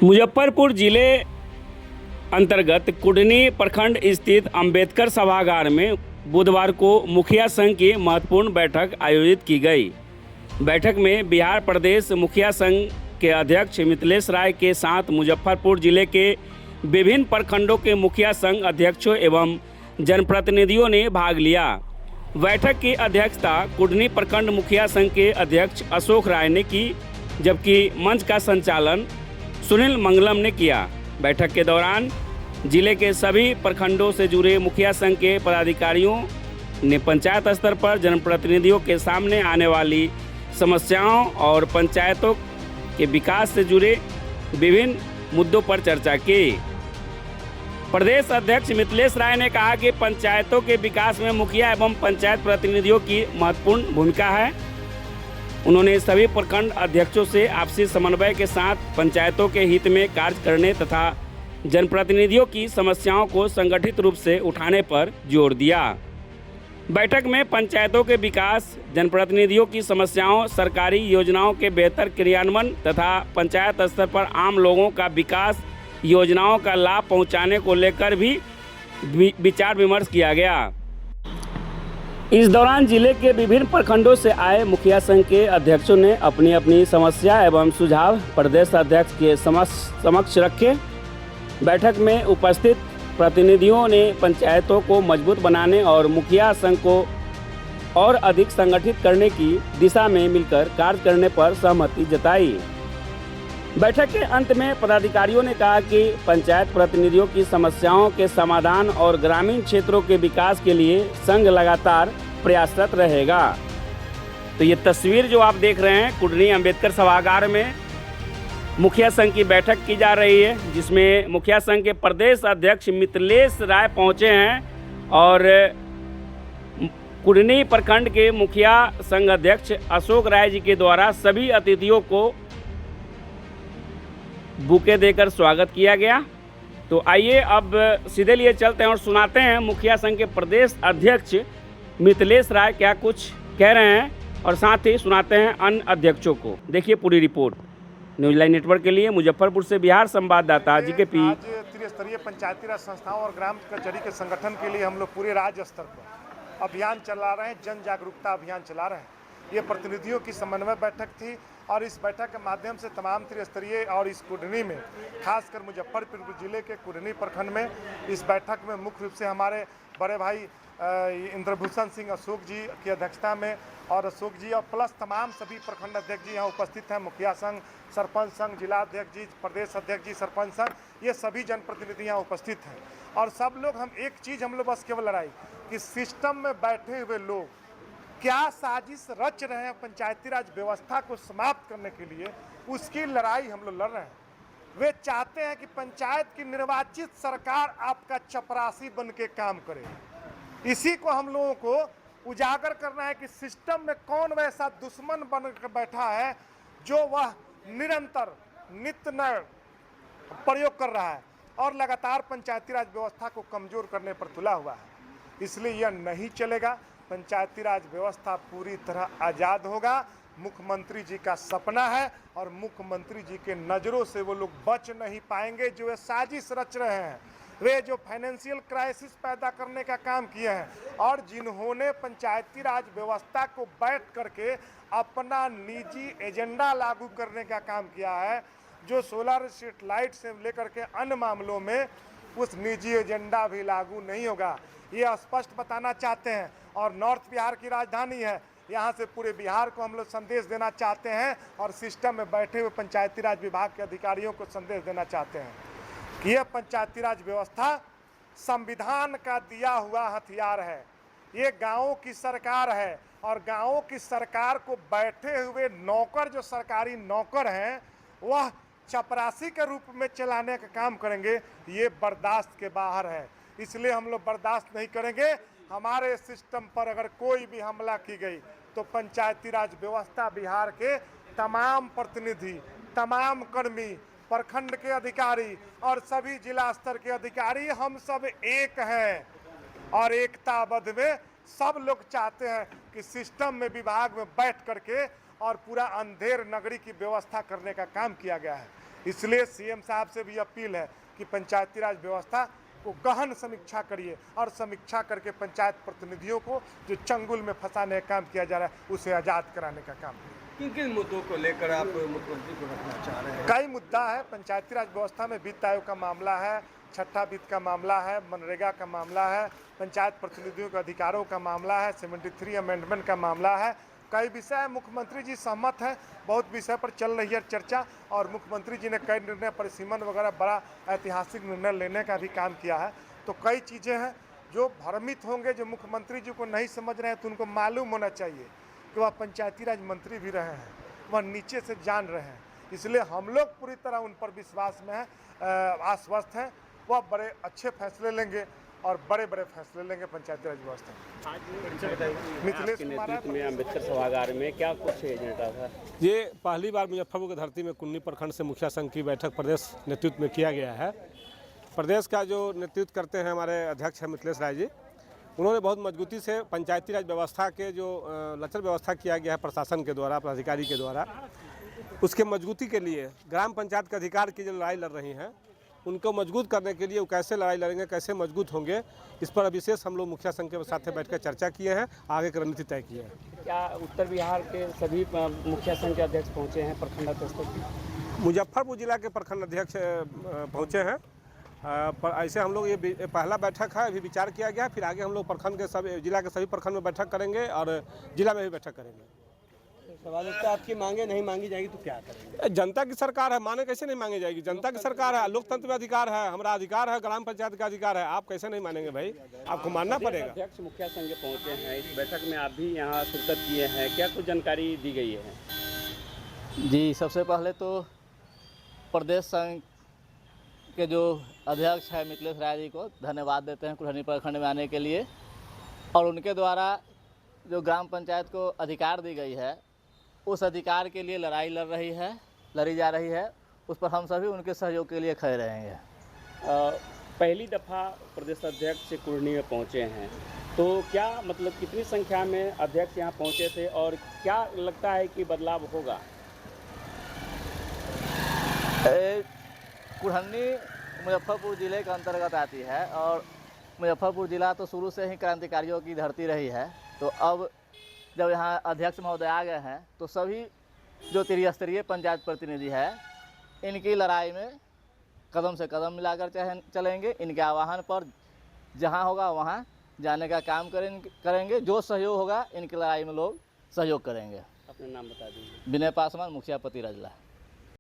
मुजफ्फरपुर जिले अंतर्गत कुढ़नी प्रखंड स्थित अंबेडकर सभागार में बुधवार को मुखिया संघ की महत्वपूर्ण बैठक आयोजित की गई। बैठक में बिहार प्रदेश मुखिया संघ के अध्यक्ष मिथिलेश राय के साथ मुजफ्फरपुर जिले के विभिन्न प्रखंडों के मुखिया संघ अध्यक्षों एवं जनप्रतिनिधियों ने भाग लिया। बैठक की अध्यक्षता कुढ़नी प्रखंड मुखिया संघ के अध्यक्ष अशोक राय ने की, जबकि मंच का संचालन सुनील मंगलम ने किया। बैठक के दौरान जिले के सभी प्रखंडों से जुड़े मुखिया संघ के पदाधिकारियों ने पंचायत स्तर पर जनप्रतिनिधियों के सामने आने वाली समस्याओं और पंचायतों के विकास से जुड़े विभिन्न मुद्दों पर चर्चा की। प्रदेश अध्यक्ष मिथिलेश राय ने कहा कि पंचायतों के विकास में मुखिया एवं पंचायत प्रतिनिधियों की महत्वपूर्ण भूमिका है। उन्होंने सभी प्रखंड अध्यक्षों से आपसी समन्वय के साथ पंचायतों के हित में कार्य करने तथा जनप्रतिनिधियों की समस्याओं को संगठित रूप से उठाने पर जोर दिया। बैठक में पंचायतों के विकास, जनप्रतिनिधियों की समस्याओं, सरकारी योजनाओं के बेहतर क्रियान्वयन तथा पंचायत स्तर पर आम लोगों का विकास योजनाओं का लाभ पहुंचाने को लेकर भी विचार विमर्श किया गया। इस दौरान जिले के विभिन्न प्रखंडों से आए मुखिया संघ के अध्यक्षों ने अपनी अपनी समस्या एवं सुझाव प्रदेश अध्यक्ष के समक्ष रखे। बैठक में उपस्थित प्रतिनिधियों ने पंचायतों को मजबूत बनाने और मुखिया संघ को और अधिक संगठित करने की दिशा में मिलकर कार्य करने पर सहमति जताई। बैठक के अंत में पदाधिकारियों ने कहा कि पंचायत प्रतिनिधियों की समस्याओं के समाधान और ग्रामीण क्षेत्रों के विकास के लिए संघ लगातार प्रयासरत रहेगा। तो ये तस्वीर जो आप देख रहे हैं, कुढ़नी अंबेडकर सभागार में मुखिया संघ की बैठक की जा रही है, जिसमें मुखिया संघ के प्रदेश अध्यक्ष मिथिलेश राय पहुंचे हैं और कुढ़नी प्रखंड के मुखिया संघ अध्यक्ष अशोक राय जी के द्वारा सभी अतिथियों को बुके देकर स्वागत किया गया। तो आइए अब सीधे लिए चलते हैं और सुनाते हैं मुखिया संघ के प्रदेश अध्यक्ष मिथिलेश राय क्या कुछ कह रहे हैं और साथ ही सुनाते हैं अन्य अध्यक्षों को। देखिए पूरी रिपोर्ट। न्यूज लाइन नेटवर्क के लिए मुजफ्फरपुर से बिहार संवाददाता जीकेपी। आज त्रिस्तरीय पंचायती राज संस्थाओं और ग्राम कचहरी के संगठन के लिए हम लोग पूरे राज्य स्तर पर अभियान चला रहे हैं, जन जागरूकता अभियान चला रहे हैं। ये प्रतिनिधियों की समन्वय बैठक थी और इस बैठक के माध्यम से तमाम त्रिस्तरीय और इस कुढ़नी में, खासकर मुजफ्फरपुर जिले के कुढ़नी प्रखंड में इस बैठक में मुख्य रूप से हमारे बड़े भाई इंद्रभूषण सिंह अशोक जी की अध्यक्षता में और अशोक जी और प्लस तमाम सभी प्रखंड अध्यक्ष जी यहाँ उपस्थित हैं। मुखिया संघ, सरपंच संघ, जिला अध्यक्ष जी, प्रदेश अध्यक्ष जी, सरपंच संघ, ये सभी जनप्रतिनिधि यहाँ उपस्थित हैं। और सब लोग हम एक चीज़ हम लोग बस केवल लड़ाई कि सिस्टम में बैठे हुए लोग क्या साजिश रच रहे हैं पंचायती राज व्यवस्था को समाप्त करने के लिए, उसकी लड़ाई हम लोग लड़ रहे हैं। वे चाहते हैं कि पंचायत की निर्वाचित सरकार आपका चपरासी बन के काम करे। इसी को हम लोगों को उजागर करना है कि सिस्टम में कौन वैसा दुश्मन बन कर बैठा है जो वह निरंतर नित्य नए प्रयोग कर रहा है और लगातार पंचायती राज व्यवस्था को कमजोर करने पर तुला हुआ है। इसलिए यह नहीं चलेगा। पंचायती राज व्यवस्था पूरी तरह आज़ाद होगा। मुख्यमंत्री जी का सपना है और मुख्यमंत्री जी के नज़रों से वो लोग बच नहीं पाएंगे जो ये साजिश रच रहे हैं। वे जो फाइनेंशियल क्राइसिस पैदा करने का काम किए हैं और जिन्होंने पंचायती राज व्यवस्था को बैठ करके अपना निजी एजेंडा लागू करने का काम किया है, जो सोलर स्ट्रीट लाइट से लेकर के अन्य मामलों में उस निजी एजेंडा भी लागू नहीं होगा, ये स्पष्ट बताना चाहते हैं। और नॉर्थ बिहार की राजधानी है, यहाँ से पूरे बिहार को हम लोग संदेश देना चाहते हैं और सिस्टम में बैठे हुए पंचायती राज विभाग के अधिकारियों को संदेश देना चाहते हैं कि यह पंचायती राज व्यवस्था संविधान का दिया हुआ हथियार है। ये गाँवों की सरकार है और गाँवों की सरकार को बैठे हुए नौकर, जो सरकारी नौकर हैं, वह चपरासी के रूप में चलाने का काम करेंगे। ये बर्दाश्त के बाहर है। इसलिए हम लोग बर्दाश्त नहीं करेंगे। हमारे सिस्टम पर अगर कोई भी हमला की गई तो पंचायती राज व्यवस्था बिहार के तमाम प्रतिनिधि, तमाम कर्मी, प्रखंड के अधिकारी और सभी जिला स्तर के अधिकारी, हम सब एक हैं और एकताबद्ध में सब लोग चाहते हैं कि सिस्टम में, विभाग में बैठ करके और पूरा अंधेर नगरी की व्यवस्था करने का काम किया गया है। इसलिए सीएम साहब से भी अपील है कि पंचायती राज व्यवस्था को गहन समीक्षा करिए और समीक्षा करके पंचायत प्रतिनिधियों को जो चंगुल में फंसाने का काम किया जा रहा है उसे आज़ाद कराने का काम करिए। किन किन मुद्दों को लेकर आप मुख्यमंत्री को रखना चाह रहे हैं? कई मुद्दा है पंचायती राज व्यवस्था में, वित्त आयोग का मामला है, छठा वित्त का मामला है, मनरेगा का मामला है, पंचायत प्रतिनिधियों के अधिकारों का मामला है, 73 अमेंडमेंट का मामला है। कई विषय है, मुख्यमंत्री जी सहमत हैं, बहुत विषय पर चल रही है चर्चा और मुख्यमंत्री जी ने कई निर्णय परिसीमन वगैरह बड़ा ऐतिहासिक निर्णय लेने का भी काम किया है। तो कई चीज़ें हैं जो भ्रमित होंगे, जो मुख्यमंत्री जी को नहीं समझ रहे हैं, तो उनको मालूम होना चाहिए कि वह पंचायती राज मंत्री भी रहे हैं, वह नीचे से जान रहे हैं। इसलिए हम लोग पूरी तरह उन पर विश्वास में हैं, आश्वस्त हैं, वह बड़े अच्छे फैसले लेंगे और बड़े बड़े फैसले लेंगे पंचायती राज व्यवस्था में। मिथिलेश आपके कुमार नेतृत्व में अम्बेडकर सभागार में क्या कुछ एजेंडा था? ये पहली बार मुजफ्फरपुर की धरती में कुन्नी प्रखंड से मुखिया संघ की बैठक प्रदेश नेतृत्व में किया गया है। प्रदेश का जो नेतृत्व करते हैं हमारे अध्यक्ष हैं मिथिलेश राय जी, उन्होंने बहुत मजबूती से पंचायती राज व्यवस्था के जो लचर व्यवस्था किया गया है प्रशासन के द्वारा, पदाधिकारी के द्वारा, उसके मजबूती के लिए ग्राम पंचायत के अधिकार की जो लड़ाई लड़ रही हैं उनको मजबूत करने के लिए वो कैसे लड़ाई लड़ेंगे, कैसे मजबूत होंगे, इस पर विशेष हम लोग मुखिया संघ के साथ बैठकर चर्चा किए हैं, आगे की रणनीति तय की है। क्या उत्तर बिहार के सभी मुखिया संघ के अध्यक्ष पहुंचे हैं प्रखंड अध्यक्ष तक? मुजफ्फरपुर जिला के प्रखंड अध्यक्ष पहुँचे हैं। पर ऐसे हम लोग ये पहला बैठक है, अभी विचार किया गया, फिर आगे हम लोग प्रखंड के सभी जिला के सभी प्रखंड में बैठक करेंगे और जिला में भी बैठक करेंगे। सवाल तो आपकी मांगे नहीं मांगी जाएगी तो क्या करेंगे? जनता की सरकार है, माने कैसे नहीं मांगी जाएगी? जनता की सरकार है, लोकतंत्र में अधिकार है, हमारा अधिकार है, ग्राम पंचायत का अधिकार है, आप कैसे नहीं मानेंगे भाई? आपको मानना पड़ेगा। अध्यक्ष मुखिया संघ पहुंचे हैं, इस बैठक में आप भी यहाँ शिरकत किए हैं, क्या कुछ जानकारी दी गई है? जी, सबसे पहले तो प्रदेश संघ के जो अध्यक्ष है मिथिलेश राय जी को धन्यवाद देते हैं कुल्हनी प्रखंड में आने के लिए, और उनके द्वारा जो ग्राम पंचायत को अधिकार दी गई है उस अधिकार के लिए लड़ी जा रही है, उस पर हम सभी उनके सहयोग के लिए खड़े रहेंगे। पहली दफ़ा प्रदेश अध्यक्ष कुल्हनी में पहुंचे हैं, तो क्या मतलब कितनी संख्या में अध्यक्ष यहाँ पहुंचे थे और क्या लगता है कि बदलाव होगा? कुल्हनी मुजफ्फरपुर ज़िले के अंतर्गत आती है और मुजफ्फरपुर ज़िला तो शुरू से ही क्रांतिकारियों की धरती रही है। तो अब जब यहाँ अध्यक्ष महोदय आ गए हैं तो सभी जो त्रिस्तरीय पंचायत प्रतिनिधि है इनकी लड़ाई में कदम से कदम मिलाकर चलेंगे। इनके आह्वान पर जहाँ होगा वहाँ जाने का काम करेंगे। जो सहयोग होगा इनकी लड़ाई में लोग सहयोग करेंगे। अपना नाम बता दीजिए। विनय पासवान, मुखिया पति रजला।